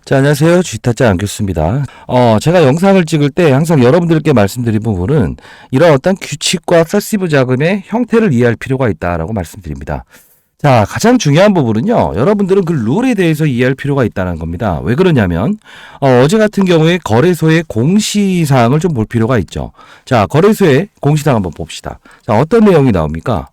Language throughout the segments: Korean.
자, 안녕하세요. 주식타짜 안교수입니다. 제가 영상을 찍을 때 항상 여러분들께 말씀드린 부분은 이런 어떤 규칙과 패시브 자금의 형태를 이해할 필요가 있다라고 말씀드립니다. 자, 가장 중요한 부분은요. 여러분들은 그 룰에 대해서 이해할 필요가 있다는 겁니다. 왜 그러냐면 어제 같은 경우에 거래소의 공시사항을 좀 볼 필요가 있죠. 자, 거래소의 공시사항 한번 봅시다. 자, 어떤 내용이 나옵니까?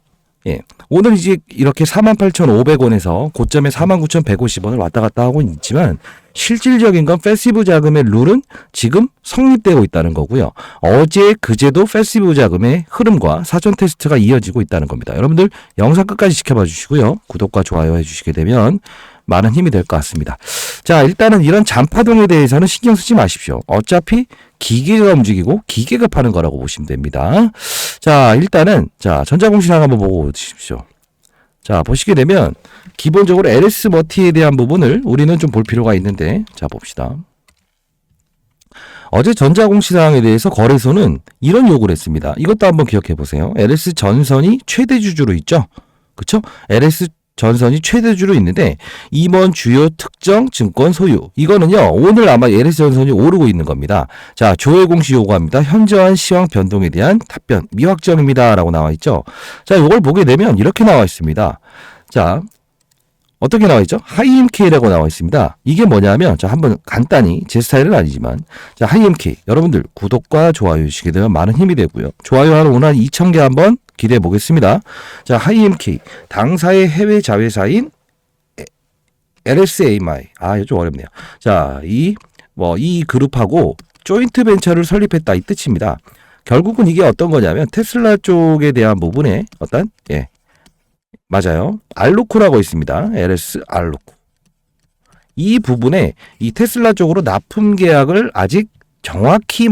예. 오늘 이제 이렇게 48,500원에서 고점에 49,150원을 왔다 갔다 하고 있지만 실질적인 건 패시브 자금의 룰은 지금 성립되고 있다는 거고요. 어제 그제도 패시브 자금의 흐름과 사전 테스트가 이어지고 있다는 겁니다. 여러분들 영상 끝까지 지켜봐 주시고요. 구독과 좋아요 해주시게 되면 많은 힘이 될 것 같습니다. 자, 일단은 이런 잔파동에 대해서는 신경 쓰지 마십시오. 어차피 기계가 움직이고 기계가 파는 거라고 보시면 됩니다. 자, 일단은 전자공시상 한번 보고 오십시오. 자, 보시게 되면 기본적으로 LS 머티에 대한 부분을 우리는 좀 볼 필요가 있는데, 자, 봅시다. 어제 전자공시사항에 대해서 거래소는 이런 요구를 했습니다. 이것도 한번 기억해 보세요. LS 전선이 최대 주주로 있죠? 그쵸? LS 전선이 최대주로 있는데 임원 주요 특정 증권 소유, 이거는요 오늘 아마 LS 전선이 오르고 있는 겁니다. 자, 조회 공시 요구합니다. 현저한 시황 변동에 대한 답변 미확정입니다 라고 나와 있죠. 자, 이걸 보게 되면 이렇게 나와 있습니다. 자, 어떻게 나와 있죠? 하이엠K라고 나와 있습니다. 이게 뭐냐면, 자, 한번 간단히, 제 스타일은 아니지만, 자, 하이엠K. 여러분들 구독과 좋아요 주시게 되면 많은 힘이 되고요. 좋아요 하러 오늘 한 2,000개 한번 기대해 보겠습니다. 자, 하이엠K. 당사의 해외 자회사인 LSAMI. 아, 이거 좀 어렵네요. 자, 이 그룹하고 조인트 벤처를 설립했다 이 뜻입니다. 결국은 이게 어떤 거냐면, 테슬라 쪽에 대한 부분에 어떤, 맞아요. 알루코라고 있습니다. LS 알루코. 이 부분에 이 테슬라 쪽으로 납품 계약을 아직 정확히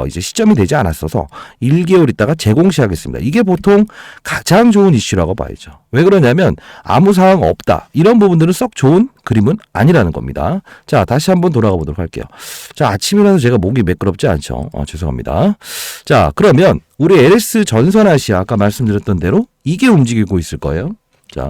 이제 시점이 되지 않았어서 1개월 있다가 재공시하겠습니다. 이게 보통 가장 좋은 이슈라고 봐야죠. 왜 그러냐면 아무 사항 없다. 이런 부분들은 썩 좋은 그림은 아니라는 겁니다. 자, 다시 한번 돌아가 보도록 할게요. 자, 아침이라서 제가 목이 매끄럽지 않죠. 죄송합니다. 자, 그러면 우리 LS 전선아시아 아까 말씀드렸던 대로 이게 움직이고 있을 거예요. 자,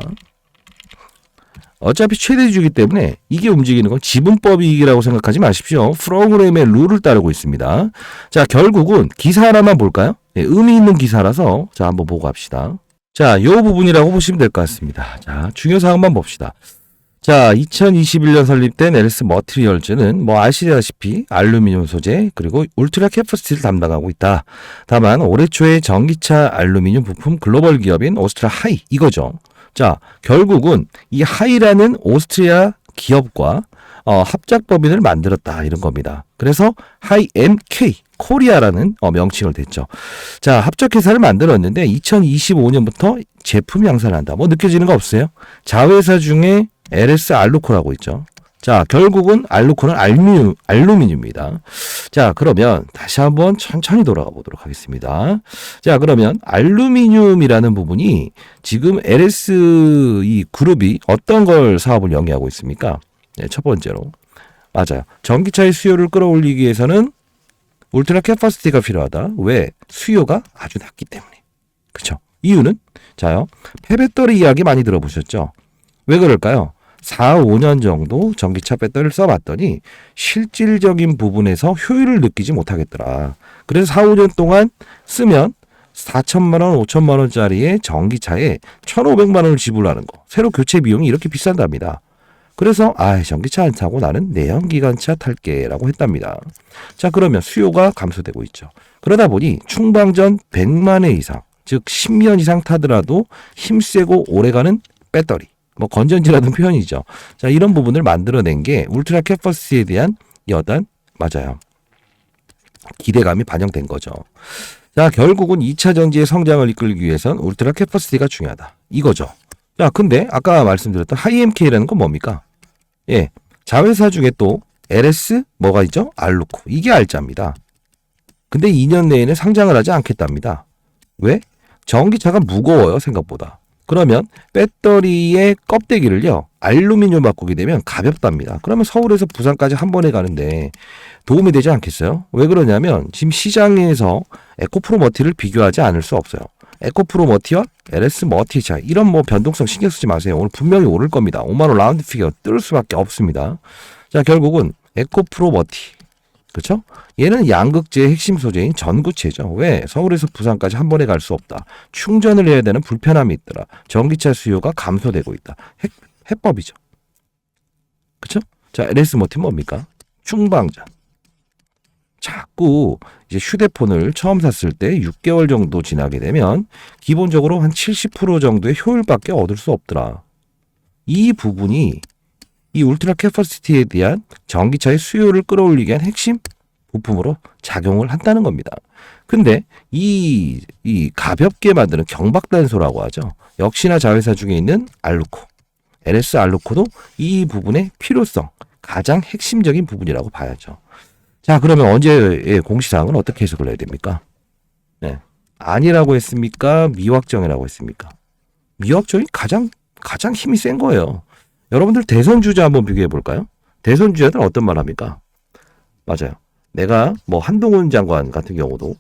어차피 최대주기 때문에 이게 움직이는 건 지분법이익이라고 생각하지 마십시오. 프로그램의 룰을 따르고 있습니다. 자, 결국은 기사 하나만 볼까요? 의미 있는 기사라서 자, 한번 보고 갑시다. 자, 요 부분이라고 보시면 될 것 같습니다. 자, 중요 사항만 봅시다. 자, 2021년 설립된 LS 머티리얼즈는 아시다시피 알루미늄 소재 그리고 울트라 캐퍼시티를 담당하고 있다. 다만 올해 초에 전기차 알루미늄 부품 글로벌 기업인 오스트리아 하이 이거죠. 자, 결국은 이 하이라는 오스트리아 기업과 합작법인을 만들었다 이런 겁니다. 그래서 하이엠K 코리아라는 명칭을 댔죠. 자, 합작회사를 만들었는데 2025년부터 제품 양산한다. 느껴지는 거 없어요? 자회사 중에 LS 알루코라고 있죠. 자, 결국은 알루코는 알루미늄입니다. 자, 그러면 다시 한번 천천히 돌아가 보도록 하겠습니다. 자, 그러면 알루미늄이라는 부분이 지금 LS 이 그룹이 어떤 걸 사업을 영위하고 있습니까? 네, 첫 번째로. 맞아요. 전기차의 수요를 끌어올리기 위해서는 울트라 캐퍼시티가 필요하다. 왜? 수요가 아주 낮기 때문에. 그렇죠? 이유는? 자요. 폐배터리 이야기 많이 들어보셨죠? 왜 그럴까요? 4, 5년 정도 전기차 배터리를 써봤더니 실질적인 부분에서 효율을 느끼지 못하겠더라. 그래서 4, 5년 동안 쓰면 4천만 원, 5천만 원짜리의 전기차에 1,500만 원을 지불하는 거. 새로 교체 비용이 이렇게 비싼답니다. 그래서 전기차 안 타고 나는 내연기관차 탈게라고 했답니다. 자, 그러면 수요가 감소되고 있죠. 그러다 보니 충방전 100만 회 이상, 즉 10년 이상 타더라도 힘세고 오래가는 배터리. 건전지라는 표현이죠. 자, 이런 부분을 만들어낸 게 울트라 캐퍼시티에 대한 맞아요. 기대감이 반영된 거죠. 자, 결국은 2차 전지의 성장을 이끌기 위해선 울트라 캐퍼시티가 중요하다. 이거죠. 자, 근데 아까 말씀드렸던 하이엠K라는 건 뭡니까? 예. 자회사 중에 또 LS 뭐가 있죠? 알루코. 이게 알짜입니다. 근데 2년 내에는 상장을 하지 않겠답니다. 왜? 전기차가 무거워요, 생각보다. 그러면 배터리의 껍데기를요, 알루미늄 바꾸게 되면 가볍답니다. 그러면 서울에서 부산까지 한 번에 가는데 도움이 되지 않겠어요? 왜 그러냐면 지금 시장에서 에코프로 머티를 비교하지 않을 수 없어요. 에코프로 머티와 LS 머티 차이, 이런 변동성 신경 쓰지 마세요. 오늘 분명히 오를 겁니다. 5만 원 라운드 피겨 뜰 수밖에 없습니다. 자, 결국은 에코프로 머티. 그렇죠? 얘는 양극재의 핵심 소재인 전구체죠. 왜? 서울에서 부산까지 한 번에 갈 수 없다. 충전을 해야 되는 불편함이 있더라. 전기차 수요가 감소되고 있다. 해법이죠. 그렇죠? 자, LS 머티 뭡니까? 충방전. 자꾸 이제 휴대폰을 처음 샀을 때 6개월 정도 지나게 되면 기본적으로 한 70% 정도의 효율밖에 얻을 수 없더라. 이 부분이 이 울트라 캐퍼시티에 대한 전기차의 수요를 끌어올리기 위한 핵심 부품으로 작용을 한다는 겁니다. 근데 이 가볍게 만드는 경박단소라고 하죠. 역시나 자회사 중에 있는 알루코, LS 알루코도 이 부분의 필요성, 가장 핵심적인 부분이라고 봐야죠. 자, 그러면 언제의 공시사항은 어떻게 해석을 해야 됩니까? 네. 아니라고 했습니까? 미확정이라고 했습니까? 미확정이 가장 힘이 센 거예요. 여러분들 대선 주자 한번 비교해 볼까요? 대선 주자들은 어떤 말 합니까? 맞아요. 내가 뭐 한동훈 장관 같은 경우도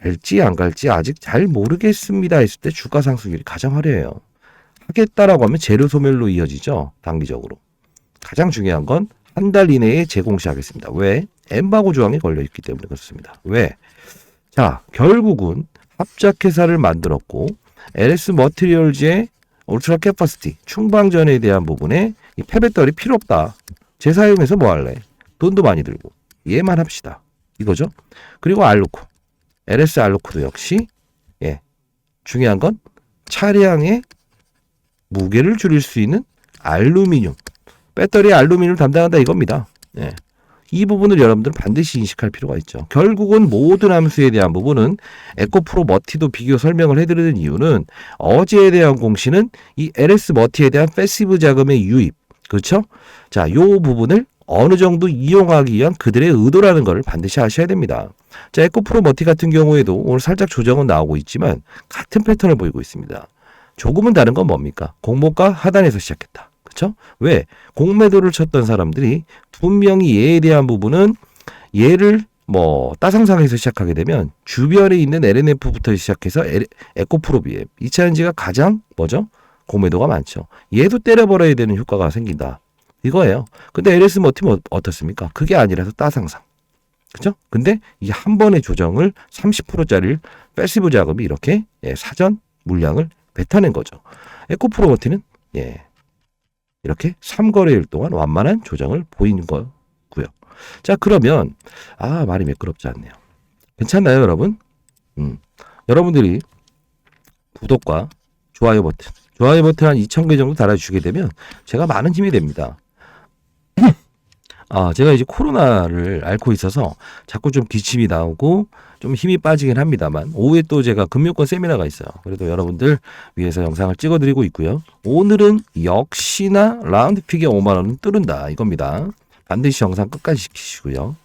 갈지 안 갈지 아직 잘 모르겠습니다 했을 때 주가 상승률이 가장 화려해요. 하겠다라고 하면 재료 소멸로 이어지죠. 단기적으로. 가장 중요한 건 한 달 이내에 재공시하겠습니다. 왜? 엠바고 조항이 걸려있기 때문에 그렇습니다. 왜? 자, 결국은 합작회사를 만들었고 LS 머티리얼즈의 울트라 캐퍼시티 충방전에 대한 부분에 이 폐배터리 필요 없다. 재사용해서 뭐 할래? 돈도 많이 들고 얘만 합시다. 이거죠. 그리고 알루코, LS 알루코도 역시 중요한 건 차량의 무게를 줄일 수 있는 알루미늄, 배터리 알루미늄을 담당한다 이겁니다. 이 부분을 여러분들은 반드시 인식할 필요가 있죠. 결국은 모든 함수에 대한 부분은 에코프로 머티도 비교 설명을 해드리는 이유는 어제에 대한 공시는 이 LS 머티에 대한 패시브 자금의 유입, 그렇죠? 자, 요 부분을 어느 정도 이용하기 위한 그들의 의도라는 것을 반드시 아셔야 됩니다. 자, 에코프로 머티 같은 경우에도 오늘 살짝 조정은 나오고 있지만 같은 패턴을 보이고 있습니다. 조금은 다른 건 뭡니까? 공모가 하단에서 시작했다. 그렇죠? 왜? 공매도를 쳤던 사람들이 분명히 얘에 대한 부분은 얘를 뭐 따상상에서 시작하게 되면 주변에 있는 LNF부터 시작해서 에코프로비에 2차전지가 가장 뭐죠? 공매도가 많죠. 얘도 때려버려야 되는 효과가 생긴다. 이거예요. 근데 LS 머티는 어떻습니까? 그게 아니라서 따상상. 그죠? 근데 이 한 번의 조정을 30%짜리 패시브 자금이 이렇게 사전 물량을 뱉어낸 거죠. 에코프로 머티는 이렇게 3거래일 동안 완만한 조정을 보이는 거고요. 자, 그러면 말이 매끄럽지 않네요. 괜찮나요, 여러분? 여러분들이 구독과 좋아요 버튼 한 2,000개 정도 달아주시게 되면 제가 많은 힘이 됩니다. 제가 이제 코로나를 앓고 있어서 자꾸 좀 기침이 나오고 좀 힘이 빠지긴 합니다만 오후에 또 제가 금융권 세미나가 있어요. 그래도 여러분들 위해서 영상을 찍어드리고 있고요. 오늘은 역시나 라운드 피겨 5만 원은 뚫는다 이겁니다. 반드시 영상 끝까지 지키시고요.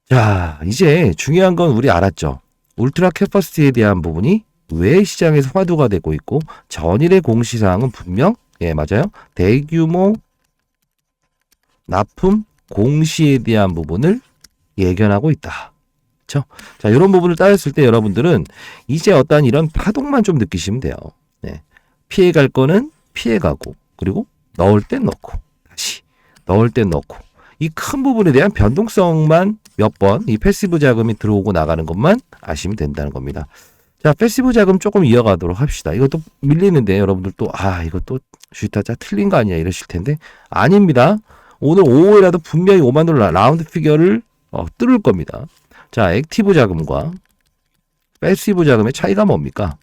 자, 이제 중요한 건 우리 알았죠. 울트라 캐퍼시티에 대한 부분이 왜 시장에서 화두가 되고 있고 전일의 공시사항은 분명 맞아요. 대규모 납품 공시에 대한 부분을 예견하고 있다. 그렇죠? 자, 이런 부분을 따졌을 때 여러분들은 이제 어떤 이런 파동만 좀 느끼시면 돼요. 피해갈 거는 피해가고 그리고 넣을 땐 넣고 다시 넣을 땐 넣고 이 큰 부분에 대한 변동성만 몇 번 이 패시브 자금이 들어오고 나가는 것만 아시면 된다는 겁니다. 자, 패시브 자금 조금 이어가도록 합시다. 이것도 밀리는데 여러분들 또 이것도 슈타자 틀린 거 아니야 이러실 텐데 아닙니다. 오늘 오후에라도 분명히 5만 달러 라운드 피겨를 뚫을 겁니다. 자, 액티브 자금과 패시브 자금의 차이가 뭡니까?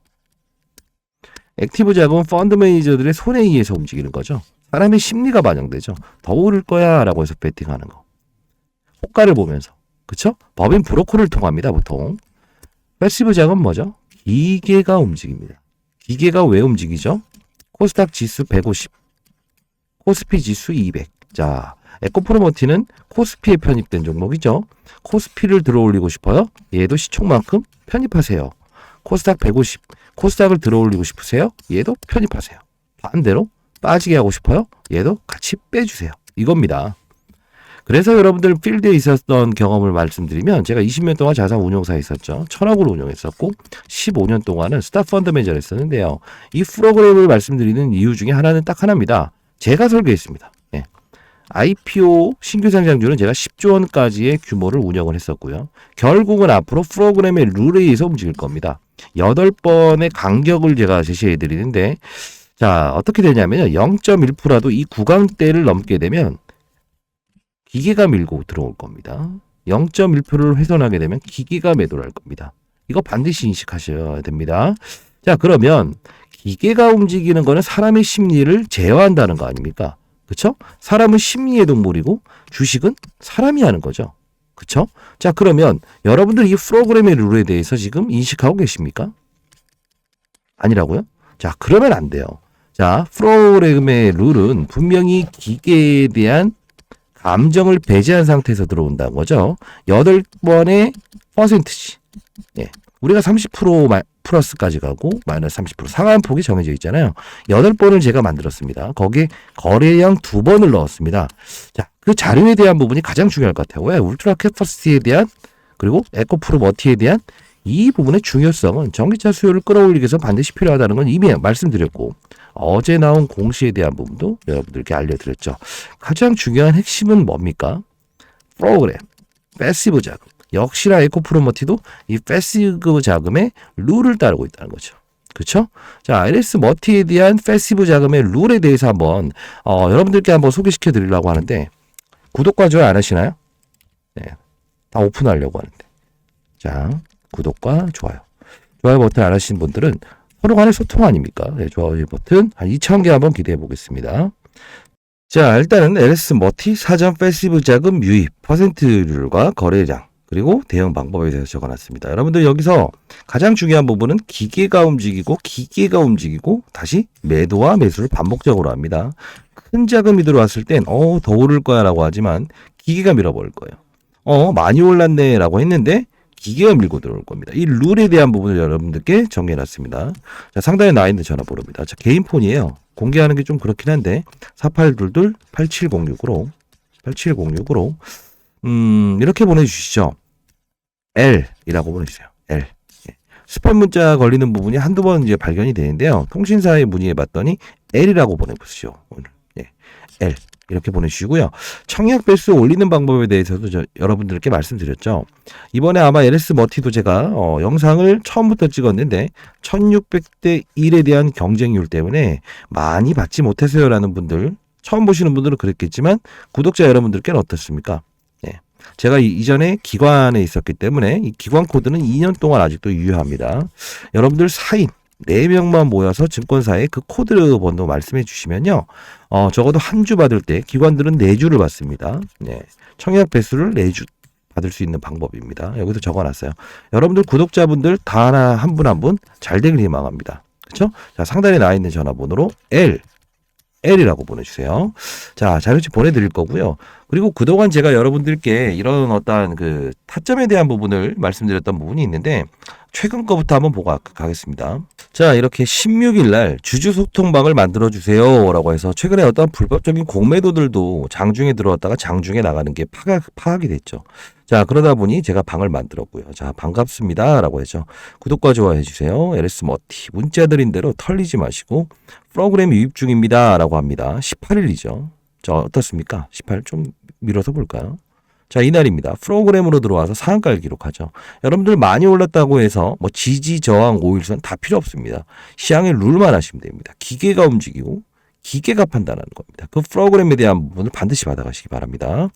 액티브 자금은 펀드 매니저들의 손에 의해서 움직이는 거죠. 사람의 심리가 반영되죠. 더 오를 거야 라고 해서 베팅하는 거. 호가를 보면서. 그쵸? 법인 브로커를 통합니다. 보통. 패시브 자금은 뭐죠? 기계가 움직입니다. 기계가 왜 움직이죠? 코스닥 지수 150, 코스피 지수 200. 자, 에코프로 머티는 코스피에 편입된 종목이죠. 코스피를 들어올리고 싶어요? 얘도 시총만큼 편입하세요. 코스닥 150, 코스닥을 들어올리고 싶으세요? 얘도 편입하세요. 반대로 빠지게 하고 싶어요? 얘도 같이 빼주세요. 이겁니다. 그래서 여러분들 필드에 있었던 경험을 말씀드리면 제가 20년 동안 자산 운용사에 있었죠. 1,000억을 운용했었고 15년 동안은 스타펀드 매니저를 했었는데요. 이 프로그램을 말씀드리는 이유 중에 하나는 딱 하나입니다. 제가 설계했습니다. IPO 신규 상장주는 제가 10조 원까지의 규모를 운영을 했었고요. 결국은 앞으로 프로그램의 룰에 의해서 움직일 겁니다. 8번의 간격을 제가 제시해 드리는데, 자, 어떻게 되냐면요. 0.1%라도 이 구간대를 넘게 되면 기계가 밀고 들어올 겁니다. 0.1%를 훼손하게 되면 기계가 매도를 할 겁니다. 이거 반드시 인식하셔야 됩니다. 자, 그러면 기계가 움직이는 거는 사람의 심리를 제어한다는 거 아닙니까? 그쵸? 사람은 심리의 동물이고 주식은 사람이 하는 거죠. 그쵸? 자, 그러면 여러분들 이 프로그램의 룰에 대해서 지금 인식하고 계십니까? 아니라고요? 자, 그러면 안 돼요. 자, 프로그램의 룰은 분명히 기계에 대한 감정을 배제한 상태에서 들어온다는 거죠. 8번의 퍼센트지. 예. 우리가 30% 플러스까지 가고 마이너스 30% 상한폭이 정해져 있잖아요. 8번을 제가 만들었습니다. 거기에 거래량 2번을 넣었습니다. 자, 그 자료에 대한 부분이 가장 중요할 것 같아요. 왜? 울트라 캐퍼시티에 대한 그리고 에코프로 머티에 대한 이 부분의 중요성은 전기차 수요를 끌어올리기 위해서 반드시 필요하다는 건 이미 말씀드렸고 어제 나온 공시에 대한 부분도 여러분들께 알려드렸죠. 가장 중요한 핵심은 뭡니까? 프로그램, 패시브 자금. 역시나 에코프로머티도 이 패시브 자금의 룰을 따르고 있다는 거죠. 그렇죠? 자, LS 머티에 대한 패시브 자금의 룰에 대해서 한번 여러분들께 한번 소개시켜 드리려고 하는데 구독과 좋아요 안 하시나요? 네, 다 오픈하려고 하는데. 자, 구독과 좋아요. 좋아요 버튼 안 하신 분들은 서로 간의 소통 아닙니까? 네, 좋아요 버튼 한 2,000개 한번 기대해 보겠습니다. 자, 일단은 LS 머티 사전 패시브 자금 유입 퍼센트율과 거래량 그리고 대응 방법에 대해서 적어놨습니다. 여러분들 여기서 가장 중요한 부분은 기계가 움직이고 다시 매도와 매수를 반복적으로 합니다. 큰 자금이 들어왔을 땐 더 오를 거야 라고 하지만 기계가 밀어버릴 거예요. 많이 올랐네 라고 했는데 기계가 밀고 들어올 겁니다. 이 룰에 대한 부분을 여러분들께 정리해놨습니다. 자, 상단에 나와 있는 전화번호입니다. 자, 개인 폰이에요. 공개하는 게 좀 그렇긴 한데 4822-8706으로 이렇게 보내주시죠. L이라고 보내주세요. L. 스팸 문자 걸리는 부분이 한두 번 이제 발견이 되는데요. 통신사에 문의해 봤더니 L이라고 보내보시죠. 오늘. L. 이렇게 보내주시고요. 청약 배수 올리는 방법에 대해서도 여러분들께 말씀드렸죠. 이번에 아마 LS 머티도 제가 영상을 처음부터 찍었는데 1600대 1에 대한 경쟁률 때문에 많이 받지 못했어요라는 분들, 처음 보시는 분들은 그랬겠지만 구독자 여러분들께는 어떻습니까? 제가 이전에 기관에 있었기 때문에 이 기관 코드는 2년 동안 아직도 유효합니다. 여러분들 4인 4명만 모여서 증권사에 그 코드 번호 말씀해 주시면요. 적어도 한 주 받을 때 기관들은 4주를 받습니다. 네. 청약 배수를 4주 받을 수 있는 방법입니다. 여기서 적어놨어요. 여러분들 구독자분들 다 하나 한 분 한 분 잘 되길 희망합니다. 그렇죠? 자, 상단에 나와 있는 전화번호로 L이라고 보내주세요. 자, 자료집 보내드릴 거고요. 그리고 그동안 제가 여러분들께 이런 어떠한 그 타점에 대한 부분을 말씀드렸던 부분이 있는데 최근 거부터 한번 보고 가겠습니다. 자, 이렇게 16일 날 주주 소통방을 만들어 주세요 라고 해서 최근에 어떤 불법적인 공매도들도 장중에 들어왔다가 장중에 나가는 게 파악이 됐죠. 자, 그러다 보니 제가 방을 만들었고요. 자, 반갑습니다 라고 했죠. 구독과 좋아요 해주세요. LS 머티 문자 드린 대로 털리지 마시고 프로그램 유입 중입니다 라고 합니다. 18일이죠. 자, 어떻습니까? 18일 좀 밀어서 볼까요? 자, 이날입니다. 프로그램으로 들어와서 상한가를 기록하죠. 여러분들 많이 올랐다고 해서 뭐 지지, 저항, 5일선 다 필요 없습니다. 시장의 룰만 하시면 됩니다. 기계가 움직이고 기계가 판단하는 겁니다. 그 프로그램에 대한 부분을 반드시 받아가시기 바랍니다.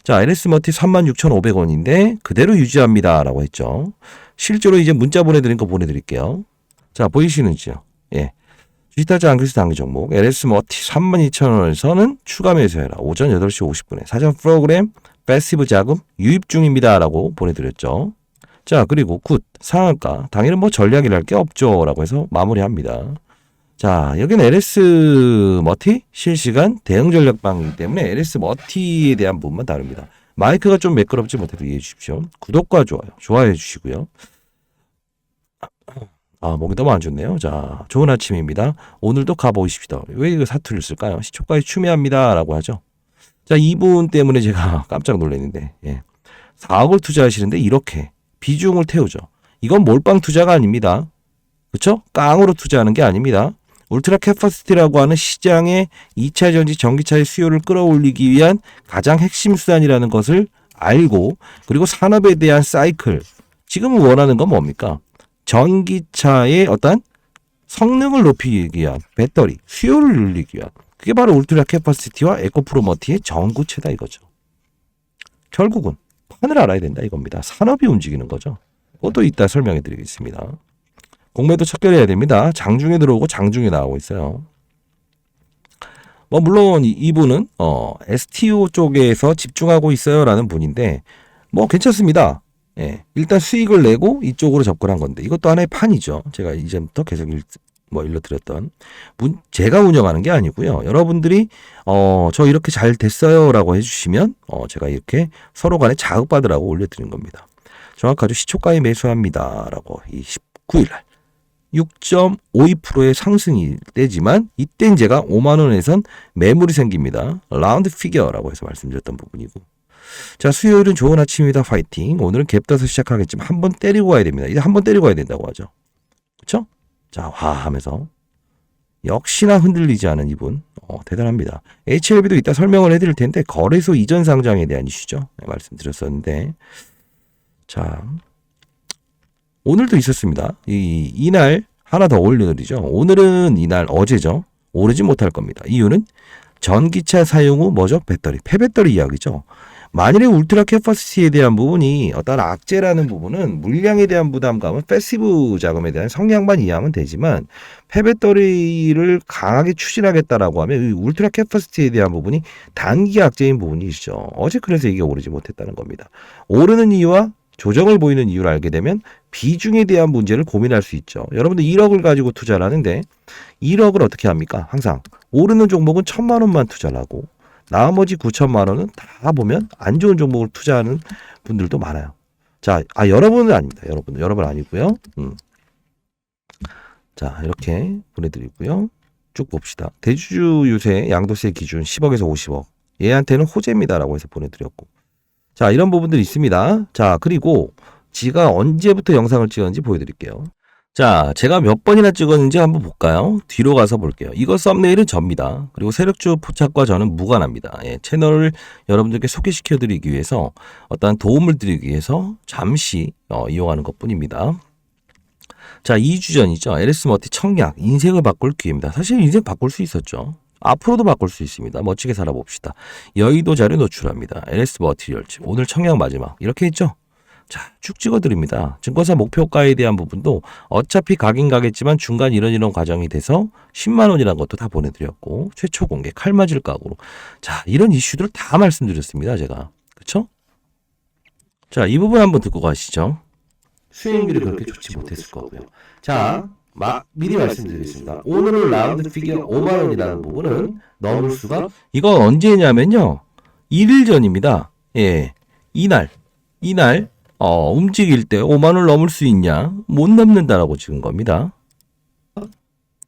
자, LS 머티 36,500원인데 그대로 유지합니다 라고 했죠. 실제로 이제 문자 보내드린 거 보내드릴게요. 자, 보이시는지요? 예. 주식타자 안그리스 단기 종목 LS 머티 32,000원에서는 추가 매수해라. 오전 8시 50분에 사전 프로그램 패시브 자금 유입 중입니다 라고 보내드렸죠. 자, 그리고 굿 상한가 당일은 뭐 전략이랄 게 없죠 라고 해서 마무리합니다. 자, 여기는 LS 머티 실시간 대응 전략방이기 때문에 LS 머티에 대한 부분만 다릅니다. 마이크가 좀 매끄럽지 못해도 이해해 주십시오. 구독과 좋아요 해 주시고요. 목이 너무 안 좋네요. 자, 좋은 아침입니다. 오늘도 가보십시다. 왜 이거 사투리를 쓸까요? 시초가에 추미합니다 라고 하죠. 자, 이분 때문에 제가 깜짝 놀랐는데 4억을 투자하시는데 이렇게 비중을 태우죠. 이건 몰빵 투자가 아닙니다. 그렇죠? 깡으로 투자하는 게 아닙니다. 울트라 캐퍼시티라고 하는 시장의 2차 전지 전기차의 수요를 끌어올리기 위한 가장 핵심 수단이라는 것을 알고, 그리고 산업에 대한 사이클, 지금 원하는 건 뭡니까? 전기차의 어떤 성능을 높이기 위한 배터리, 수요를 늘리기 위한, 그게 바로 울트라 캐퍼시티와 에코프로머티의 전구체다 이거죠. 결국은 판을 알아야 된다 이겁니다. 산업이 움직이는 거죠. 그것도 이따 설명해 드리겠습니다. 공매도 척결해야 됩니다. 장중에 들어오고 장중에 나오고 있어요. 뭐 물론 이분은 STO 쪽에서 집중하고 있어요라는 분인데 뭐 괜찮습니다. 예, 일단 수익을 내고 이쪽으로 접근한 건데 이것도 하나의 판이죠. 제가 이전부터 계속 일러드렸던 제가 운영하는 게 아니고요. 여러분들이 저 이렇게 잘 됐어요라고 해주시면 제가 이렇게 서로 간에 자극받으라고 올려드린 겁니다. 정확하게 시초가에 매수합니다라고 이 19일 날 6.52%의 상승일 때지만 이땐 제가 5만 원에선 매물이 생깁니다. 라운드 피겨라고 해서 말씀드렸던 부분이고, 자 수요일은 좋은 아침입니다. 파이팅. 오늘은 갭 떠서 시작하겠지만 한번 때리고 가야 됩니다. 이제 한번 때리고 가야 된다고 하죠. 그렇죠? 자 하면서 역시나 흔들리지 않은 이분 대단합니다. HLB도 이따 설명을 해드릴 텐데 거래소 이전 상장에 대한 이슈죠. 네, 말씀드렸었는데 자 오늘도 있었습니다. 이날 하나 더 올려드리죠. 오늘은 이날 어제죠. 오르지 못할 겁니다. 이유는 전기차 사용 후 뭐죠? 배터리, 폐배터리 이야기죠. 만일에 울트라 캐퍼시티에 대한 부분이 어떤 악재라는 부분은 물량에 대한 부담감은 패시브 자금에 대한 성향만 이해하면 되지만 폐배터리를 강하게 추진하겠다라고 하면 이 울트라 캐퍼시티에 대한 부분이 단기 악재인 부분이시죠. 어제 그래서 이게 오르지 못했다는 겁니다. 오르는 이유와 조정을 보이는 이유를 알게 되면 비중에 대한 문제를 고민할 수 있죠. 여러분들 1억을 가지고 투자를 하는데 1억을 어떻게 합니까? 항상 오르는 종목은 1,000만 원만 투자를 하고 나머지 9천만 원은 다 보면 안 좋은 종목을 투자하는 분들도 많아요. 자, 여러분은 아닙니다. 여러분 아니고요. 자, 이렇게 보내드리고요. 쭉 봅시다. 대주주 유세 양도세 기준 10억에서 50억. 얘한테는 호재입니다라고 해서 보내드렸고. 자, 이런 부분들이 있습니다. 자, 그리고 지가 언제부터 영상을 찍었는지 보여드릴게요. 자, 제가 몇 번이나 찍었는지 한번 볼까요? 뒤로 가서 볼게요. 이거 썸네일은 접니다. 그리고 세력주 포착과 저는 무관합니다. 예, 채널을 여러분들께 소개시켜드리기 위해서 어떤 도움을 드리기 위해서 잠시 이용하는 것뿐입니다. 자, 2주 전이죠. LS머티 청약, 인생을 바꿀 기회입니다. 사실 인생 바꿀 수 있었죠. 앞으로도 바꿀 수 있습니다. 멋지게 살아봅시다. 여의도 자료 노출합니다. LS 머티리얼즈 오늘 청약 마지막 이렇게 했죠. 자, 쭉 찍어드립니다. 증권사 목표가에 대한 부분도 어차피 가긴 가겠지만 중간 이런 과정이 돼서 10만 원이라는 것도 다 보내드렸고 최초 공개 칼맞을 각오로 자 이런 이슈들을 다 말씀드렸습니다. 제가 그쵸? 자, 이 부분 한번 듣고 가시죠. 수익률이 그렇게 좋지 못했을 거고요. 자, 미리 말씀드리겠습니다. 오늘은 라운드 피겨 5만 원이라는 부분은 넘을 수가 이건 언제냐면요. 1일 전입니다. 예, 이날 움직일 때 5만 원을 넘을 수 있냐? 못 넘는다라고 찍은 겁니다.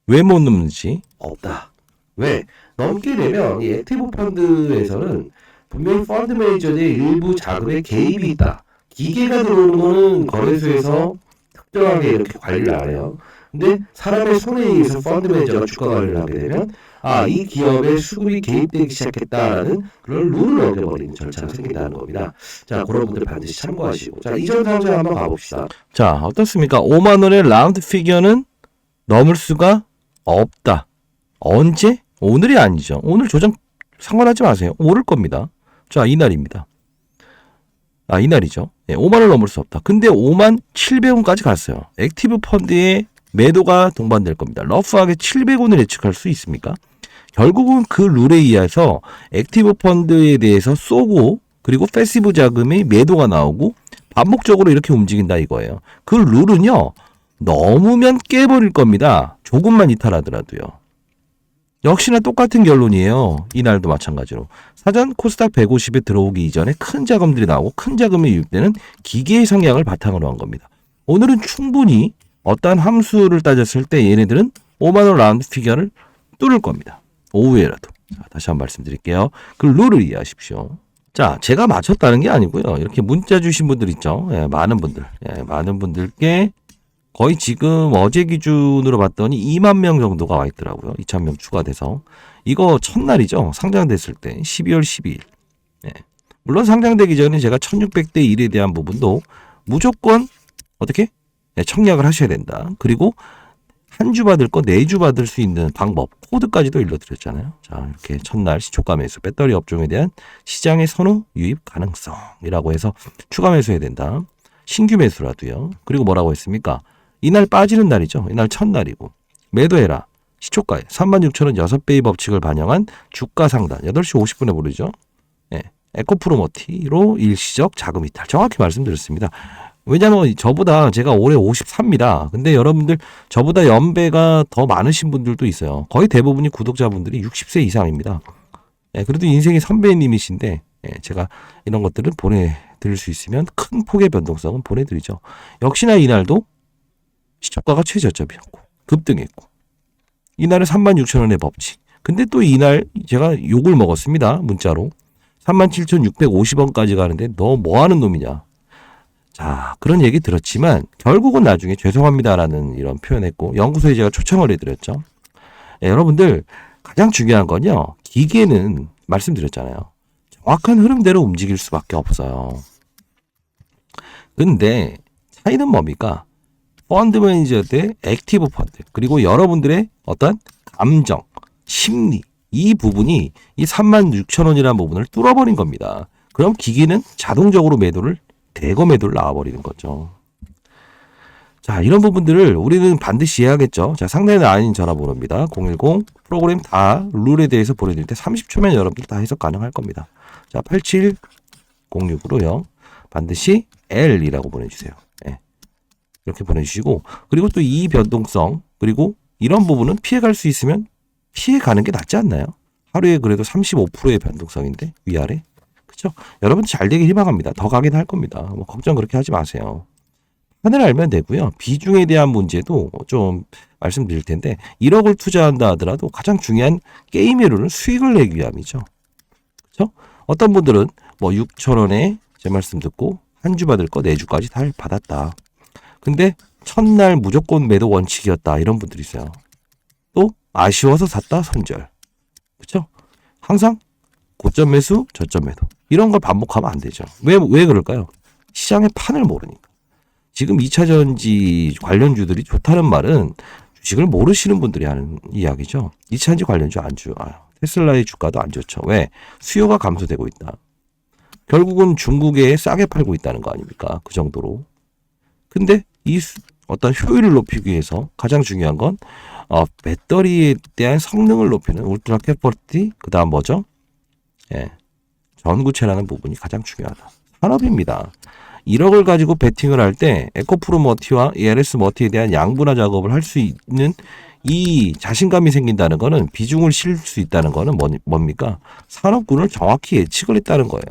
왜 못 넘는지? 없다. 왜? 넘게 되면 이 액티브 펀드에서는 분명히 펀드 매니저의 일부 자금의 개입이 있다. 기계가 들어오는 거는 거래소에서 특정하게 이렇게 관리를 안 해요. 근데 사람의 손에 의해서 펀드 매니저가 주가 관리를 하게 되면 이 기업의 수급이 개입되기 시작했다라는 그런 룰을 어겨버리는 절차가 생긴다는 겁니다. 자, 그런 분들 반드시 참고하시고. 자, 이전 상장 한번 가봅시다. 자, 어떻습니까? 5만 원의 라운드 피겨는 넘을 수가 없다. 언제? 오늘이 아니죠. 오늘 조정 상관하지 마세요. 오를 겁니다. 자, 이날입니다. 이날이죠. 예, 5만 원 넘을 수 없다. 근데 5만 700원까지 갔어요. 액티브 펀드의 매도가 동반될 겁니다. 러프하게 700원을 예측할 수 있습니까? 결국은 그 룰에 의해서 액티브 펀드에 대해서 쏘고 그리고 패시브 자금이 매도가 나오고 반복적으로 이렇게 움직인다 이거예요. 그 룰은요. 넘으면 깨버릴 겁니다. 조금만 이탈하더라도요. 역시나 똑같은 결론이에요. 이날도 마찬가지로. 사전 코스닥 150에 들어오기 이전에 큰 자금들이 나오고 큰 자금이 유입되는 기계의 성향을 바탕으로 한 겁니다. 오늘은 충분히 어떠한 함수를 따졌을 때 얘네들은 5만 원 라운드 피겨를 뚫을 겁니다. 오후에라도. 자, 다시 한번 말씀드릴게요. 그 룰을 이해하십시오. 자, 제가 맞췄다는 게 아니고요. 이렇게 문자 주신 분들 있죠. 예, 많은 분들께 거의 지금 어제 기준으로 봤더니 2만 명 정도가 와 있더라고요. 2천 명 추가돼서. 이거 첫날이죠. 상장됐을 때 12월 12일. 예. 물론 상장되기 전에 제가 1600대 1에 대한 부분도 무조건 어떻게? 네, 청약을 하셔야 된다. 그리고 한 주 받을 거 4주 받을 수 있는 방법, 코드까지도 일러드렸잖아요. 자, 이렇게 첫날 시초가 매수, 배터리 업종에 대한 시장의 선호 유입 가능성이라고 해서 추가 매수해야 된다. 신규 매수라도요. 그리고 뭐라고 했습니까? 이날 빠지는 날이죠. 이날 첫날이고. 매도해라. 시초가에 36,000원 6배의 법칙을 반영한 주가 상단 8시 50분에 부르죠. 네. 에코프로머티로 일시적 자금 이탈. 정확히 말씀드렸습니다. 왜냐면 저보다 제가 올해 53입니다. 근데 여러분들 저보다 연배가 더 많으신 분들도 있어요. 거의 대부분이 구독자분들이 60세 이상입니다. 예, 그래도 인생의 선배님이신데 제가 이런 것들을 보내드릴 수 있으면 큰 폭의 변동성은 보내드리죠. 역시나 이날도 시초가가 최저점이었고 급등했고 이날은 36,000원의 법칙. 근데 또 이날 제가 욕을 먹었습니다. 문자로. 37,650원까지 가는데 너 뭐하는 놈이냐. 자, 그런 얘기 들었지만 결국은 나중에 죄송합니다라는 이런 표현했고 연구소에 제가 초청을 해드렸죠. 여러분들 가장 중요한 건요. 기계는 말씀드렸잖아요. 정확한 흐름대로 움직일 수밖에 없어요. 근데 차이는 뭡니까? 펀드 매니저 대 액티브 펀드 그리고 여러분들의 어떤 감정, 심리 이 부분이 이 36,000원이라는 부분을 뚫어버린 겁니다. 그럼 기계는 자동적으로 대거 매도를 나와버리는 거죠. 자, 이런 부분들을 우리는 반드시 해야겠죠. 자, 상단에 아닌 전화번호입니다. 010 프로그램 다 룰에 대해서 보내드릴 때 30초면 여러분들 다 해석 가능할 겁니다. 자, 8706으로요. 반드시 L이라고 보내주세요. 네. 이렇게 보내주시고 그리고 또 이 변동성 그리고 이런 부분은 피해갈 수 있으면 피해가는 게 낫지 않나요? 하루에 그래도 35%의 변동성인데 위아래 그렇죠? 여러분 잘 되길 희망합니다. 더 가긴 할 겁니다. 뭐 걱정 그렇게 하지 마세요. 판을 알면 되고요. 비중에 대한 문제도 좀 말씀드릴 텐데 1억을 투자한다 하더라도 가장 중요한 게임의 룰은 수익을 내기 위함이죠. 그렇죠? 어떤 분들은 뭐 6,000원에 제 말씀 듣고 한 주 받을 거 4주까지 다 받았다. 근데 첫날 무조건 매도 원칙이었다. 이런 분들이 있어요. 또 아쉬워서 샀다 손절. 그렇죠? 항상 고점 매수, 저점 매도. 이런 걸 반복하면 안 되죠. 왜 그럴까요? 시장의 판을 모르니까. 지금 2차전지 관련주들이 좋다는 말은 주식을 모르시는 분들이 하는 이야기죠. 2차전지 관련주 안 좋아요. 테슬라의 주가도 안 좋죠. 왜? 수요가 감소되고 있다. 결국은 중국에 싸게 팔고 있다는 거 아닙니까? 그 정도로. 근데 이 어떤 효율을 높이기 위해서 가장 중요한 건 배터리에 대한 성능을 높이는 울트라 캐퍼티 그 다음 뭐죠? 예, 전구체라는 부분이 가장 중요하다. 산업입니다. 1억을 가지고 베팅을 할 때 에코프로 머티와 ELS 머티에 대한 양분화 작업을 할 수 있는 이 자신감이 생긴다는 거는 비중을 실 수 있다는 거는 뭡니까? 산업군을 정확히 예측을 했다는 거예요.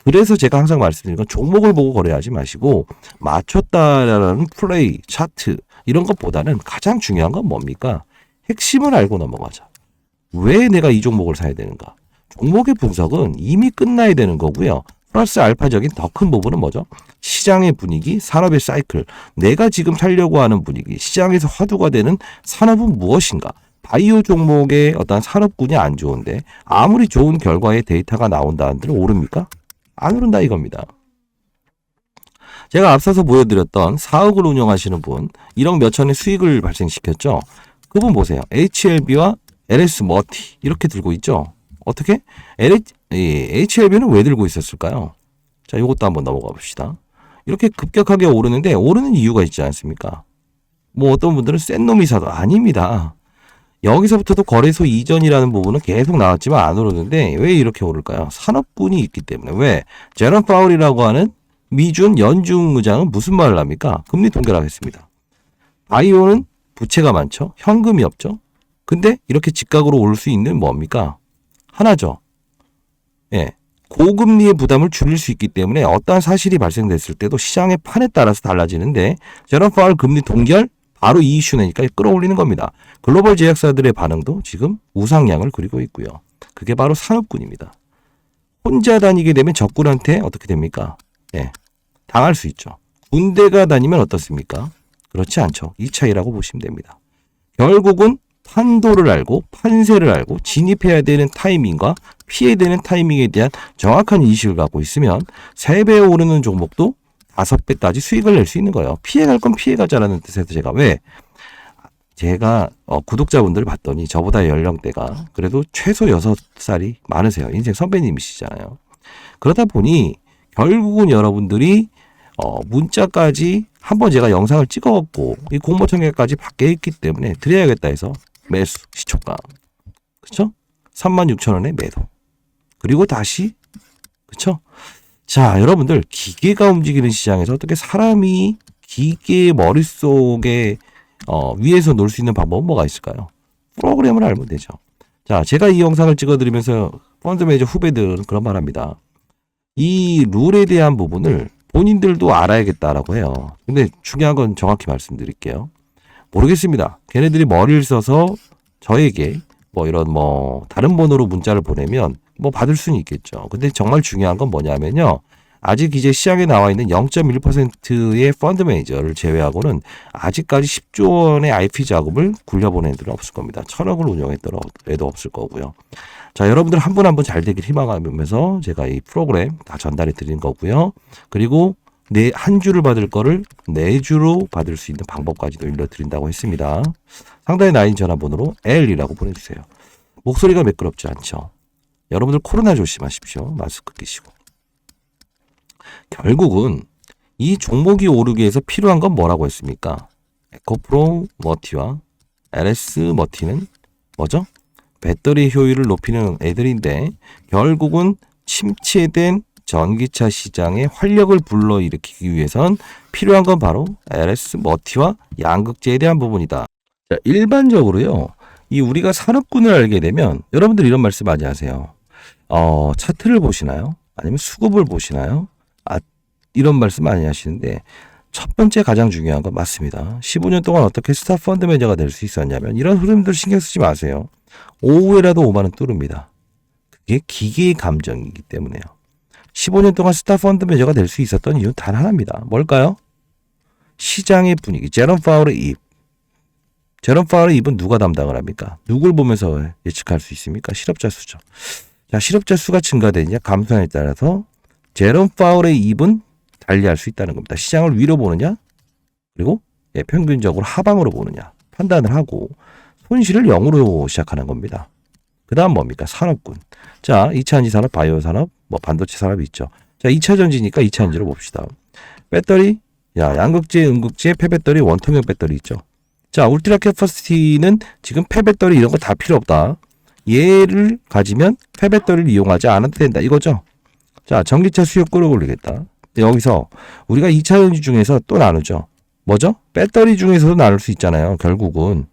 그래서 제가 항상 말씀드리는 건 종목을 보고 거래하지 마시고 맞췄다라는 플레이, 차트 이런 것보다는 가장 중요한 건 뭡니까? 핵심을 알고 넘어가자. 왜 내가 이 종목을 사야 되는가? 종목의 분석은 이미 끝나야 되는 거고요. 플러스 알파적인 더 큰 부분은 뭐죠? 시장의 분위기, 산업의 사이클, 내가 지금 살려고 하는 분위기, 시장에서 화두가 되는 산업은 무엇인가? 바이오 종목의 어떤 산업군이 안 좋은데 아무리 좋은 결과의 데이터가 나온다 한들 오릅니까? 안 오른다 이겁니다. 제가 앞서서 보여드렸던 4억을 운영하시는 분, 1억 몇천의 수익을 발생시켰죠. 그분 보세요. HLB와 LS 머티 이렇게 들고 있죠. 어떻게? HLB는 왜 들고 있었을까요? 자, 이것도 한번 넘어가 봅시다. 이렇게 급격하게 오르는데 오르는 이유가 있지 않습니까? 뭐 어떤 분들은 센 놈이 사도 아닙니다. 여기서부터도 거래소 이전이라는 부분은 계속 나왔지만 안 오르는데 왜 이렇게 오를까요? 산업군이 있기 때문에. 왜? 제런 파월이라고 하는 미준 연중 의장은 무슨 말을 합니까? 금리 동결하겠습니다. 바이오는 부채가 많죠. 현금이 없죠. 근데 이렇게 직각으로 올 수 있는 뭡니까? 하나죠. 예. 고금리의 부담을 줄일 수 있기 때문에 어떠한 사실이 발생됐을 때도 시장의 판에 따라서 달라지는데 제런 파월 금리 동결 바로 이 이슈 내니까 끌어올리는 겁니다. 글로벌 제약사들의 반응도 지금 우상향을 그리고 있고요. 그게 바로 산업군입니다. 혼자 다니게 되면 적군한테 어떻게 됩니까? 예, 당할 수 있죠. 군대가 다니면 어떻습니까? 그렇지 않죠. 이 차이라고 보시면 됩니다. 결국은 판도를 알고 판세를 알고 진입해야 되는 타이밍과 피해야 되는 타이밍에 대한 정확한 인식을 갖고 있으면 3배 오르는 종목도 5배까지 수익을 낼 수 있는 거예요. 피해갈 건 피해가자라는 뜻에서 제가 구독자분들 봤더니 저보다 연령대가 그래도 최소 6살이 많으세요. 인생 선배님이시잖아요. 그러다 보니 결국은 여러분들이 문자까지 한번 제가 영상을 찍어갖고 이 공모전개까지 받게 했기 때문에 드려야겠다 해서 매수 시초가 그쵸? 36,000원에 매도 그리고 다시 그쵸? 자 여러분들 기계가 움직이는 시장에서 어떻게 사람이 기계의 머릿속에 위에서 놀 수 있는 방법은 뭐가 있을까요? 프로그램을 알면 되죠. 자 제가 이 영상을 찍어드리면서 펀드 매니저 후배들은 그런 말 합니다. 이 룰에 대한 부분을 본인들도 알아야겠다라고 해요. 근데 중요한 건 정확히 말씀드릴게요. 모르겠습니다. 걔네들이 머리를 써서 저에게 이런 다른 번호로 문자를 보내면 받을 수는 있겠죠. 근데 정말 중요한 건 뭐냐면요. 아직 이제 시장에 나와 있는 0.1%의 펀드 매니저를 제외하고는 아직까지 10조 원의 IP 자금을 굴려보낸 애들은 없을 겁니다. 1,000억을 운영했더라도 없을 거고요. 자, 여러분들 한 분 한 분 잘 되길 희망하면서 제가 이 프로그램 다 전달해 드린 거고요. 그리고 한 주를 받을 거를 4주로 받을 수 있는 방법까지도 일러드린다고 했습니다. 상단에 나인 전화번호로 L이라고 보내주세요. 목소리가 매끄럽지 않죠. 여러분들 코로나 조심하십시오. 마스크 끼시고. 결국은 이 종목이 오르기 위해서 필요한 건 뭐라고 했습니까? 에코프로 머티와 LS 머티는 뭐죠? 배터리 효율을 높이는 애들인데 결국은 침체된 전기차 시장에 활력을 불러일으키기 위해선 필요한 건 바로 LS 머티와 양극재에 대한 부분이다. 자, 일반적으로요. 이 우리가 산업군을 알게 되면 여러분들 이런 말씀 많이 하세요. 차트를 보시나요? 아니면 수급을 보시나요? 이런 말씀 많이 하시는데 첫 번째 가장 중요한 건 맞습니다. 15년 동안 어떻게 스타 펀드 매니저가 될 수 있었냐면 이런 흐름들 신경 쓰지 마세요. 오후에라도 5만 원 뚫습니다. 그게 기계의 감정이기 때문에요. 15년 동안 스타 펀드 매니저가 될 수 있었던 이유는 단 하나입니다. 뭘까요? 시장의 분위기. 제롬 파월의 입. 제롬 파월의 입은 누가 담당을 합니까? 누굴 보면서 예측할 수 있습니까? 실업자 수죠. 자, 실업자 수가 증가되느냐 감소하느냐에 따라서 제롬 파월의 입은 달리할 수 있다는 겁니다. 시장을 위로 보느냐 그리고 평균적으로 하방으로 보느냐 판단을 하고 손실을 0으로 시작하는 겁니다. 그 다음 뭡니까? 산업군. 자, 2차 전지 산업, 바이오 산업, 반도체 산업이 있죠. 자, 2차 전지니까 2차 전지로 봅시다. 배터리, 양극재, 음극재, 폐배터리, 원통형 배터리 있죠. 자, 울트라 캐퍼시티는 지금 폐배터리 이런 거 다 필요 없다. 얘를 가지면 폐배터리를 이용하지 않아도 된다. 이거죠. 자, 전기차 수요 끌어올리겠다. 여기서 우리가 2차 전지 중에서 또 나누죠. 뭐죠? 배터리 중에서도 나눌 수 있잖아요. 결국은.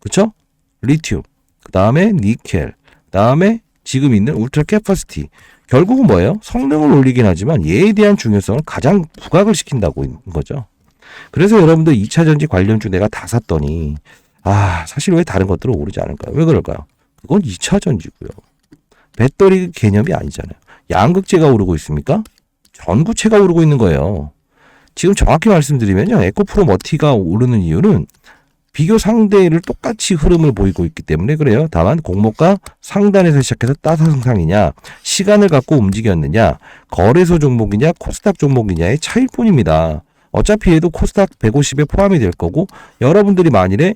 그쵸? 리튬, 그 다음에 니켈, 그 다음에 지금 있는 울트라 캐퍼시티. 결국은 뭐예요? 성능을 올리긴 하지만 얘에 대한 중요성을 가장 부각을 시킨다고 있는 거죠. 그래서 여러분들 2차 전지 관련주 내가 다 샀더니 사실 왜 다른 것들은 오르지 않을까요? 왜 그럴까요? 그건 2차 전지고요. 배터리 개념이 아니잖아요. 양극재가 오르고 있습니까? 전구체가 오르고 있는 거예요. 지금 정확히 말씀드리면요. 에코프로 머티가 오르는 이유는 비교 상대를 똑같이 흐름을 보이고 있기 때문에 그래요. 다만 공모가 상단에서 시작해서 따상상이냐 시간을 갖고 움직였느냐 거래소 종목이냐 코스닥 종목이냐의 차이일 뿐입니다. 어차피 얘도 코스닥 150에 포함이 될 거고 여러분들이 만일에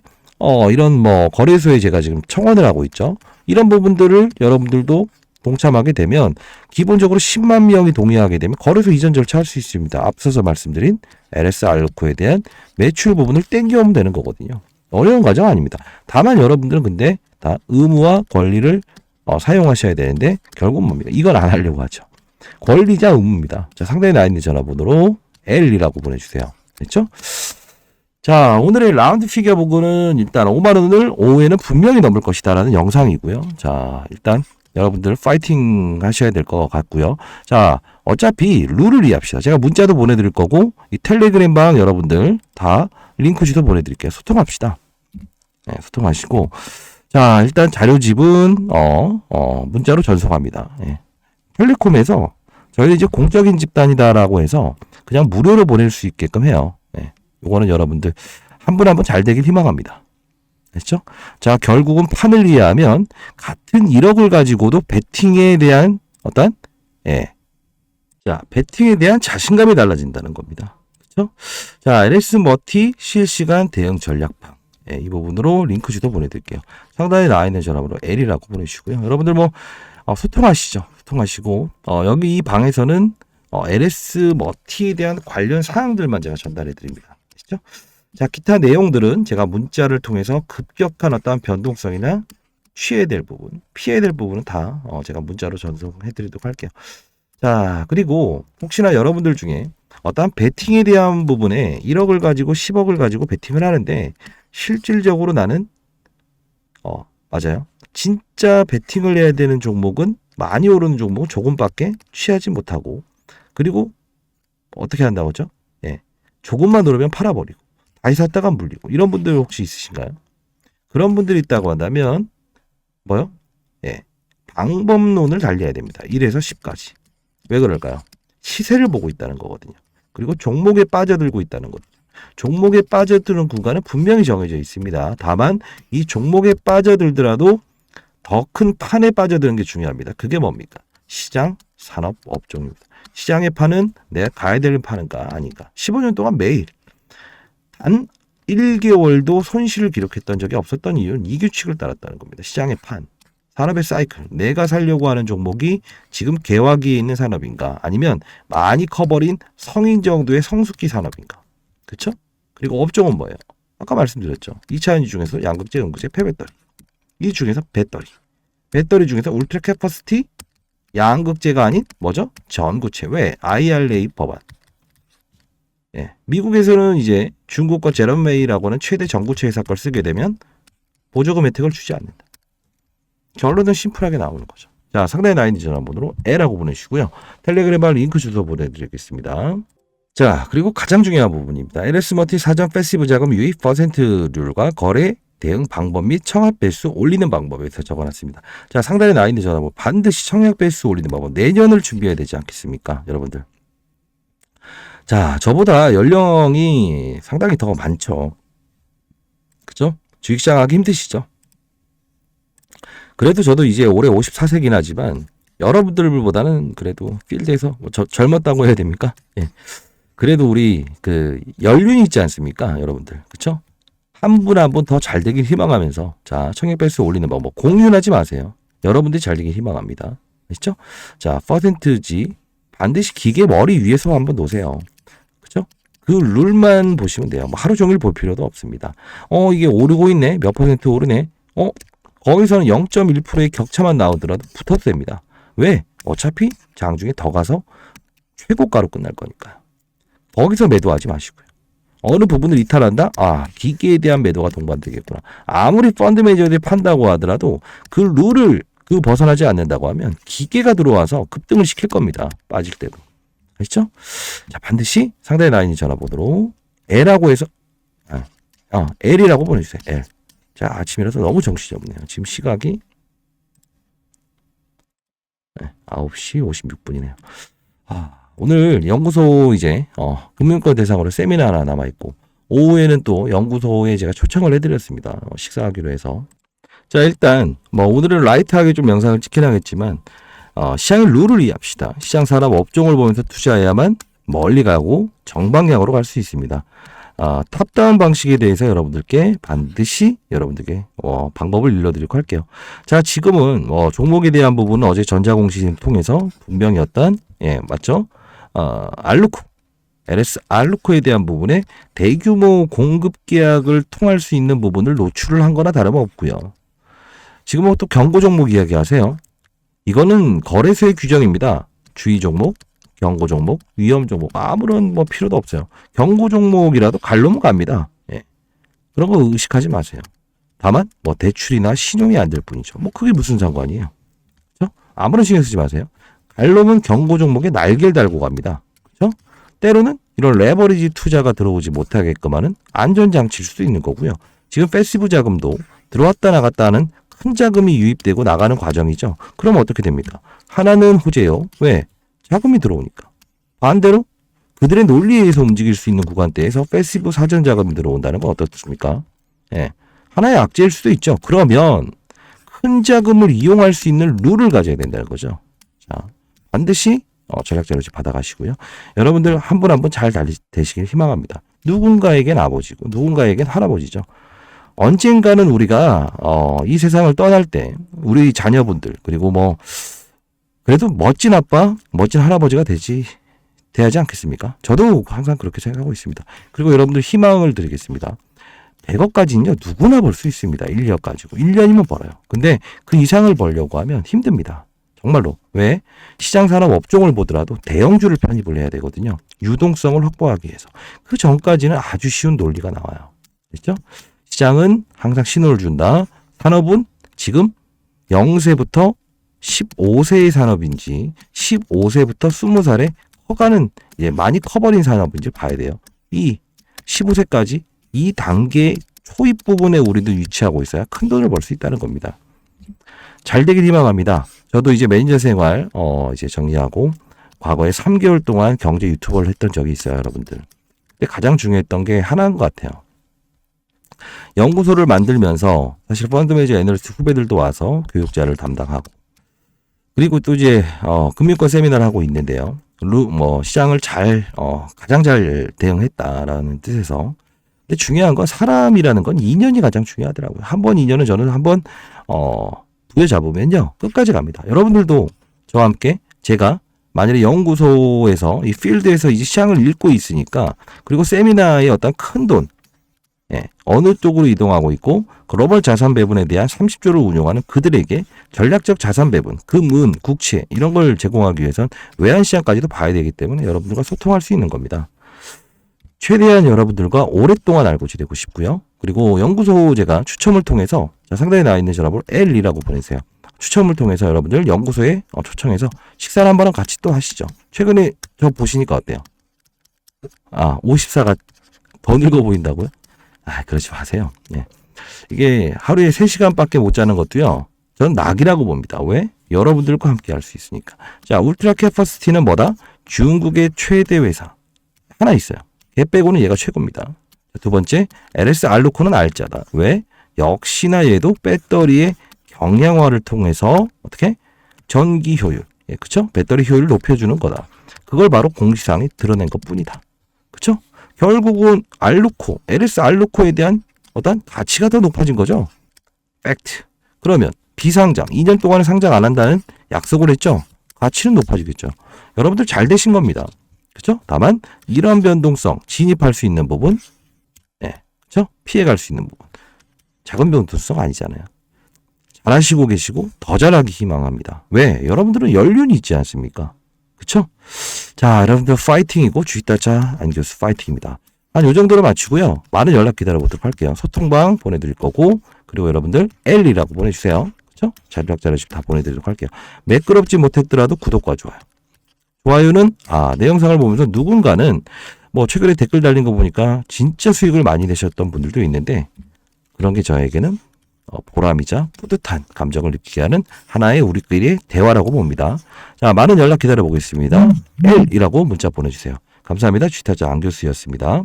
이런 거래소에 제가 지금 청원을 하고 있죠. 이런 부분들을 여러분들도 동참하게 되면 기본적으로 10만 명이 동의하게 되면 거래소 이전 절차 할 수 있습니다. 앞서서 말씀드린 LS 알코에 대한 매출 부분을 땡겨오면 되는 거거든요. 어려운 과정 아닙니다. 다만 여러분들은 근데 다 의무와 권리를 사용하셔야 되는데 결국은 뭡니까? 이건 안 하려고 하죠. 권리자 의무입니다. 자, 상단에 나 있는 전화번호로 L이라고 보내주세요. 됐죠? 자, 오늘의 라운드 피겨 부분은 일단 5만 원을 오후에는 분명히 넘을 것이다라는 영상이고요. 자, 일단 여러분들 파이팅 하셔야 될 것 같고요. 자, 어차피 룰을 이해합시다. 제가 문자도 보내드릴 거고 이 텔레그램 방 여러분들 다 링크지도 보내드릴게요. 소통합시다. 네, 소통하시고 자, 일단 자료집은 문자로 전송합니다. 네. 텔레콤에서 저희는 이제 공적인 집단이다라고 해서 그냥 무료로 보낼 수 있게끔 해요. 네. 요거는 여러분들 한 분 한 분 잘 되길 희망합니다. 됐죠? 자, 결국은 판을 이해하면 같은 1억을 가지고도 베팅에 대한 어떤 자, 베팅에 대한 자신감이 달라진다는 겁니다. 그렇죠? 자, LS 머티 실시간 대응 전략방. 이 부분으로 링크 주소 보내드릴게요. 상단에 나와 있는 전화번호 L이라고 보내주시고요. 여러분들 뭐 소통하시죠. 소통하시고 여기 이 방에서는 LS 머티에 대한 관련 사항들만 제가 전달해 드립니다. 아시죠? 자, 기타 내용들은 제가 문자를 통해서 급격한 어떤 변동성이나 취해야 될 부분, 피해야 될 부분은 다 제가 문자로 전송해 드리도록 할게요. 자, 그리고 혹시나 여러분들 중에 어떤 베팅에 대한 부분에 1억을 가지고 10억을 가지고 베팅을 하는데 실질적으로 나는 맞아요. 진짜 베팅을 해야 되는 종목은 많이 오르는 종목은 조금밖에 취하지 못하고 그리고 어떻게 한다고 하죠? 조금만 오르면 팔아버리고 다시 샀다가 물리고 이런 분들 혹시 있으신가요? 그런 분들이 있다고 한다면 뭐요? 방법론을 달려야 됩니다. 1에서 10까지. 왜 그럴까요? 시세를 보고 있다는 거거든요. 그리고 종목에 빠져들고 있다는 거죠. 종목에 빠져드는 구간은 분명히 정해져 있습니다. 다만 이 종목에 빠져들더라도 더 큰 판에 빠져드는 게 중요합니다. 그게 뭡니까? 시장, 산업, 업종입니다. 시장의 판은 내가 가야 될 판인가 아닌가. 15년 동안 매일 단 1개월도 손실을 기록했던 적이 없었던 이유는 이 규칙을 따랐다는 겁니다. 시장의 판, 산업의 사이클, 내가 살려고 하는 종목이 지금 개화기에 있는 산업인가 아니면 많이 커버린 성인 정도의 성숙기 산업인가. 그렇죠? 그리고 업종은 뭐예요? 아까 말씀드렸죠. 2차전지 중에서 양극재, 음극재, 폐배터리. 이 중에서 배터리. 배터리 중에서 울트라 캐퍼시티 양극재가 아닌 뭐죠? 전구체. 왜? IRA 법안. 미국에서는 이제 중국과 제런 메이라고 하는 최대 전구체 회사 걸 쓰게 되면 보조금 혜택을 주지 않는다. 결론은 심플하게 나오는 거죠. 자, 상단에 나 있는 전화번호로 L라고 보내주시고요. 텔레그램 링크 주소 보내드리겠습니다. 자, 그리고 가장 중요한 부분입니다. LS 머티 사전 패시브 자금 유입 퍼센트율과 거래 대응 방법 및 청약 배수 올리는 방법에서 적어놨습니다. 자, 상단에 나 있는 전화번호 반드시 청약 배수 올리는 방법 내년을 준비해야 되지 않겠습니까? 여러분들. 자, 저보다 연령이 상당히 더 많죠. 그죠? 주식시장 하기 힘드시죠? 그래도 저도 이제 올해 54세긴 하지만 여러분들보다는 그래도 필드에서 젊었다고 해야 됩니까? 그래도 우리 연륜이 있지 않습니까? 여러분들. 그쵸? 한 분 한 분 더 잘 되길 희망하면서 자, 청약 배수 올리는 방법 공유하지 마세요. 여러분들이 잘 되길 희망합니다. 아시죠? 자, 퍼센트지 반드시 기계 머리 위에서 한번 놓으세요. 그죠? 그 룰만 보시면 돼요. 뭐 하루 종일 볼 필요도 없습니다. 이게 오르고 있네. 몇 퍼센트 오르네. 거기서는 0.1%의 격차만 나오더라도 붙어도 됩니다. 왜? 어차피 장중에 더 가서 최고가로 끝날 거니까요. 거기서 매도하지 마시고요. 어느 부분을 이탈한다? 기계에 대한 매도가 동반되겠구나. 아무리 펀드 매니저들이 판다고 하더라도 그 룰을 벗어나지 않는다고 하면 기계가 들어와서 급등을 시킬 겁니다. 빠질 때도. 아시죠? 자, 반드시 상단에 나 있는 전화번호로 L하고 해서 L이라고 보내주세요. L. 자, 아침이라서 너무 정신이 없네요. 지금 시각이 9시 56분이네요. 오늘 연구소 이제 금융권 대상으로 세미나 하나 남아있고 오후에는 또 연구소에 제가 초청을 해드렸습니다. 식사하기로 해서. 자, 일단 오늘은 라이트하게 좀 영상을 찍긴 하겠지만 시장의 룰을 이해합시다. 시장 산업 업종을 보면서 투자해야만 멀리 가고 정방향으로 갈 수 있습니다. 탑다운 방식에 대해서 여러분들께 반드시 방법을 일러드리도록 할게요. 자, 지금은 종목에 대한 부분은 어제 전자공시를 통해서 분명히 맞죠? 알루코, LS 알루코에 대한 부분에 대규모 공급 계약을 통할 수 있는 부분을 노출을 한 거나 다름없고요. 지금은 또 경고 종목 이야기 하세요. 이거는 거래소의 규정입니다. 주의 종목, 경고 종목, 위험 종목 아무런 필요도 없어요. 경고 종목이라도 갈로면 갑니다. 그런 거 의식하지 마세요. 다만 대출이나 신용이 안 될 뿐이죠. 그게 무슨 상관이에요. 그렇죠? 아무런 신경 쓰지 마세요. 갈로면 경고 종목에 날개를 달고 갑니다. 그렇죠? 때로는 이런 레버리지 투자가 들어오지 못하게끔 하는 안전장치일 수도 있는 거고요. 지금 패시브 자금도 들어왔다 나갔다 하는 큰 자금이 유입되고 나가는 과정이죠. 그럼 어떻게 됩니까? 하나는 호재요. 왜? 자금이 들어오니까. 반대로 그들의 논리에 의해서 움직일 수 있는 구간대에서 패시브 사전 자금이 들어온다는 건 어떻습니까? 예. 하나의 악재일 수도 있죠. 그러면 큰 자금을 이용할 수 있는 룰을 가져야 된다는 거죠. 자, 반드시 전략자료집 받아가시고요. 여러분들 한 분 한 분 잘 되시길 희망합니다. 누군가에겐 아버지고 누군가에겐 할아버지죠. 언젠가는 우리가 이 세상을 떠날 때 우리 자녀분들 그리고 뭐 그래도 멋진 아빠, 멋진 할아버지가 돼야지 않겠습니까? 저도 항상 그렇게 생각하고 있습니다. 그리고 여러분들 희망을 드리겠습니다. 100억까지는요 누구나 벌 수 있습니다. 1년 가지고 1년이면 벌어요. 근데 그 이상을 벌려고 하면 힘듭니다. 정말로. 왜? 시장 산업 업종을 보더라도 대형주를 편입을 해야 되거든요. 유동성을 확보하기 위해서. 그 전까지는 아주 쉬운 논리가 나와요. 그렇죠? 시장은 항상 신호를 준다. 산업은 지금 0세부터 15세의 산업인지 15세부터 20살에 커가는 이제 많이 커버린 산업인지 봐야 돼요. 이 15세까지 이 단계 초입 부분에 우리도 위치하고 있어야 큰 돈을 벌 수 있다는 겁니다. 잘 되길 희망합니다. 저도 이제 매니저 생활 이제 정리하고 과거에 3개월 동안 경제 유튜버를 했던 적이 있어요, 여러분들. 근데 가장 중요했던 게 하나인 것 같아요. 연구소를 만들면서 사실 펀드 매니저 애널리스트 후배들도 와서 교육자를 담당하고 그리고 또 이제 금융권 세미나를 하고 있는데요. 시장을 가장 잘 대응했다라는 뜻에서. 근데 중요한 건 사람이라는 건 2년이 가장 중요하더라고요. 한 번 2년은 저는 한번 부여 잡으면요 끝까지 갑니다. 여러분들도 저와 함께 제가 만약에 연구소에서 이 필드에서 이 시장을 읽고 있으니까 그리고 세미나의 어떤 큰 돈 어느 쪽으로 이동하고 있고 글로벌 자산 배분에 대한 30조를 운용하는 그들에게 전략적 자산 배분, 금은, 국채 이런 걸 제공하기 위해선 외환 시장까지도 봐야 되기 때문에 여러분들과 소통할 수 있는 겁니다. 최대한 여러분들과 오랫동안 알고 지내고 싶고요. 그리고 연구소 제가 추첨을 통해서 상단에 나와 있는 전화번호 L2라고 보내세요. 추첨을 통해서 여러분들 연구소에 초청해서 식사를 한번 같이 또 하시죠. 최근에 저 보시니까 어때요? 54가 더 늙어 보인다고요? 그러지 마세요. 예. 이게 하루에 3시간밖에 못 자는 것도요. 저는 낙이라고 봅니다. 왜? 여러분들과 함께 할 수 있으니까. 자, 울트라 캐퍼시티는 뭐다? 중국의 최대 회사. 하나 있어요. 걔 빼고는 얘가 최고입니다. 두 번째, LS 알루코는 알짜다. 왜? 역시나 얘도 배터리의 경량화를 통해서 어떻게? 전기 효율. 그쵸? 배터리 효율을 높여주는 거다. 그걸 바로 공시사항이 드러낸 것 뿐이다. 그쵸? 결국은 알루코, LS 알루코에 대한 어떤 가치가 더 높아진 거죠. 팩트. 그러면 비상장, 2년 동안에 상장 안 한다는 약속을 했죠. 가치는 높아지겠죠. 여러분들 잘 되신 겁니다. 그렇죠? 다만 이런 변동성, 진입할 수 있는 부분, 그렇죠? 피해갈 수 있는 부분, 작은 변동성 아니잖아요. 잘하시고 계시고 더 잘하기 희망합니다. 왜? 여러분들은 연륜이 있지 않습니까? 그렇죠? 자, 여러분들 파이팅이고 주식다자 안교수 파이팅입니다. 한 요 정도로 마치고요. 많은 연락 기다려보도록 할게요. 소통방 보내드릴 거고 그리고 여러분들 L이라고 보내주세요. 그렇죠? 자료집 다 보내드리도록 할게요. 매끄럽지 못했더라도 구독과 좋아요. 좋아요는 내 영상을 보면서 누군가는 최근에 댓글 달린 거 보니까 진짜 수익을 많이 내셨던 분들도 있는데 그런 게 저에게는 보람이자 뿌듯한 감정을 느끼게 하는 하나의 우리끼리의 대화라고 봅니다. 자, 많은 연락 기다려보겠습니다. L이라고 문자 보내주세요. 감사합니다. 주식타자 안교수였습니다.